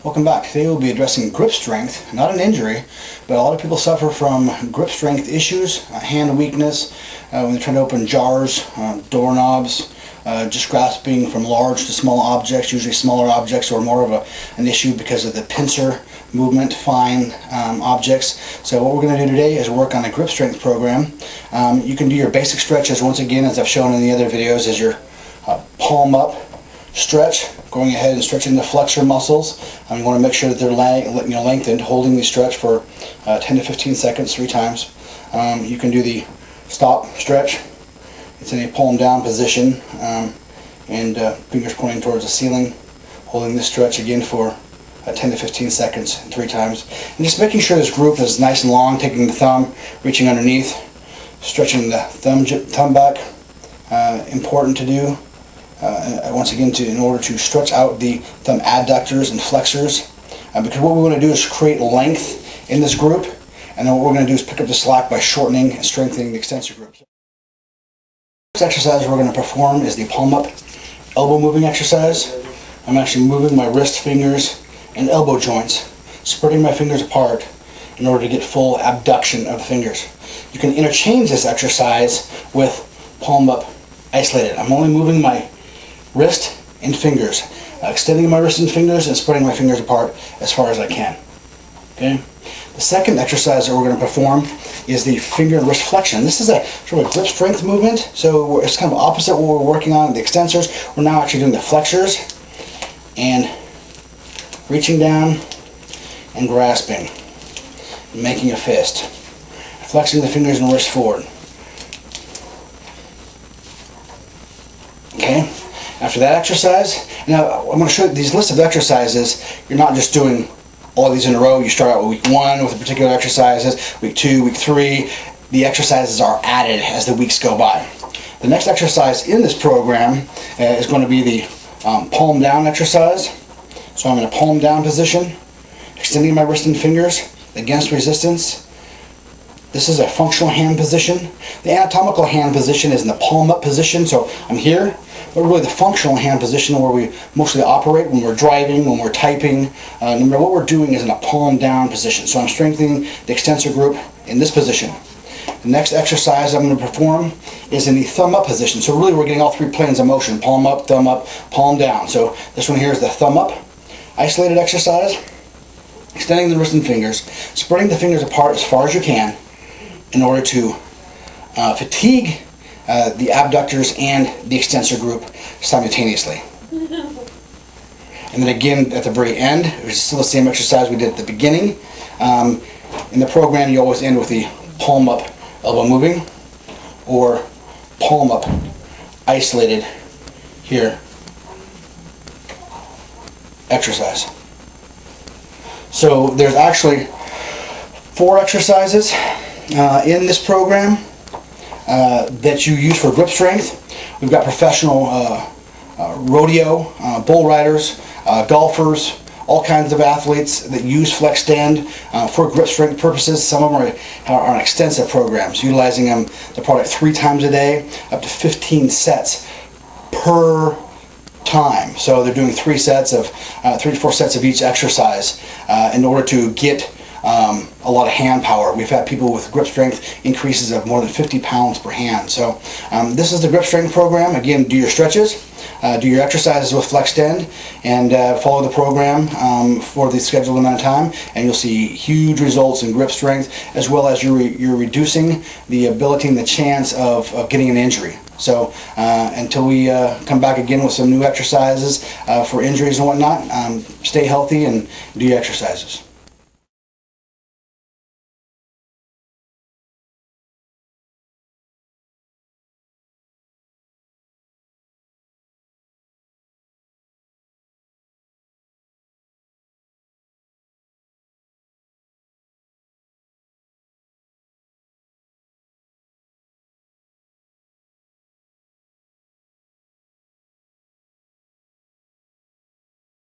Welcome back. Today we'll be addressing grip strength, not an injury, but a lot of people suffer from grip strength issues, hand weakness, when they're trying to open jars, doorknobs, just grasping from large to small objects, usually smaller objects, or more of an issue because of the pincer movement, fine objects. So what we're going to do today is work on a grip strength program. You can do your basic stretches once again, as I've shown in the other videos, as your palm up stretch, going ahead and stretching the flexor muscles. You want to make sure that they're lengthened, holding the stretch for 10 to 15 seconds 3 times. You can do the stop stretch. It's in a palm down position and fingers pointing towards the ceiling, holding this stretch again for 10 to 15 seconds 3 times. And just making sure this group is nice and long, taking the thumb, reaching underneath, stretching the thumb back. Important to do. Once again, in order to stretch out the thumb adductors and flexors, because what we want to do is create length in this group, and then what we're going to do is pick up the slack by shortening and strengthening the extensor group. The next exercise we're going to perform is the palm up elbow moving exercise. I'm actually moving my wrist, fingers, and elbow joints, spreading my fingers apart in order to get full abduction of the fingers. You can interchange this exercise with palm up isolated. I'm only moving my wrist and fingers, extending my wrist and fingers and spreading my fingers apart as far as I can. Okay. The second exercise that we're going to perform is the finger and wrist flexion. This is a sort of a grip strength movement, so it's kind of opposite what we're working on, the extensors. We're now actually doing the flexors and reaching down and grasping, and making a fist, flexing the fingers and wrist forward. Okay. After that exercise, now I'm going to show you these lists of exercises. You're not just doing all of these in a row. You start out with week 1 with the particular exercises, week 2, week 3. The exercises are added as the weeks go by. The next exercise in this program is going to be the palm down exercise. So I'm in a palm down position, extending my wrist and fingers against resistance. This is a functional hand position. The anatomical hand position is in the palm up position, so I'm here. But really the functional hand position where we mostly operate when we're driving, when we're typing, no matter what we're doing, is in a palm down position. So I'm strengthening the extensor group in this position. The next exercise I'm going to perform is in the thumb up position. So really we're getting all 3 planes of motion, palm up, palm down. So this one here is the thumb up, isolated exercise, extending the wrist and fingers, spreading the fingers apart as far as you can in order to fatigue the abductors and the extensor group simultaneously. And then again at the very end, it's still the same exercise we did at the beginning. In the program you always end with the palm up elbow moving or palm up isolated here exercise. So there's actually 4 exercises in this program that you use for grip strength. We've got professional rodeo, bull riders, golfers, all kinds of athletes that use FlexStend for grip strength purposes. Some of them are on extensive programs, utilizing the product 3 times a day, up to 15 sets per time. So they're doing 3 to 4 sets of each exercise in order to get a lot of hand power. We've had people with grip strength increases of more than 50 pounds per hand. So this is the grip strength program. Again, do your stretches, do your exercises with FlexStend, and follow the program for the scheduled amount of time, and you'll see huge results in grip strength, as well as you're reducing the ability and the chance of getting an injury. So until we come back again with some new exercises for injuries and whatnot, stay healthy and do your exercises.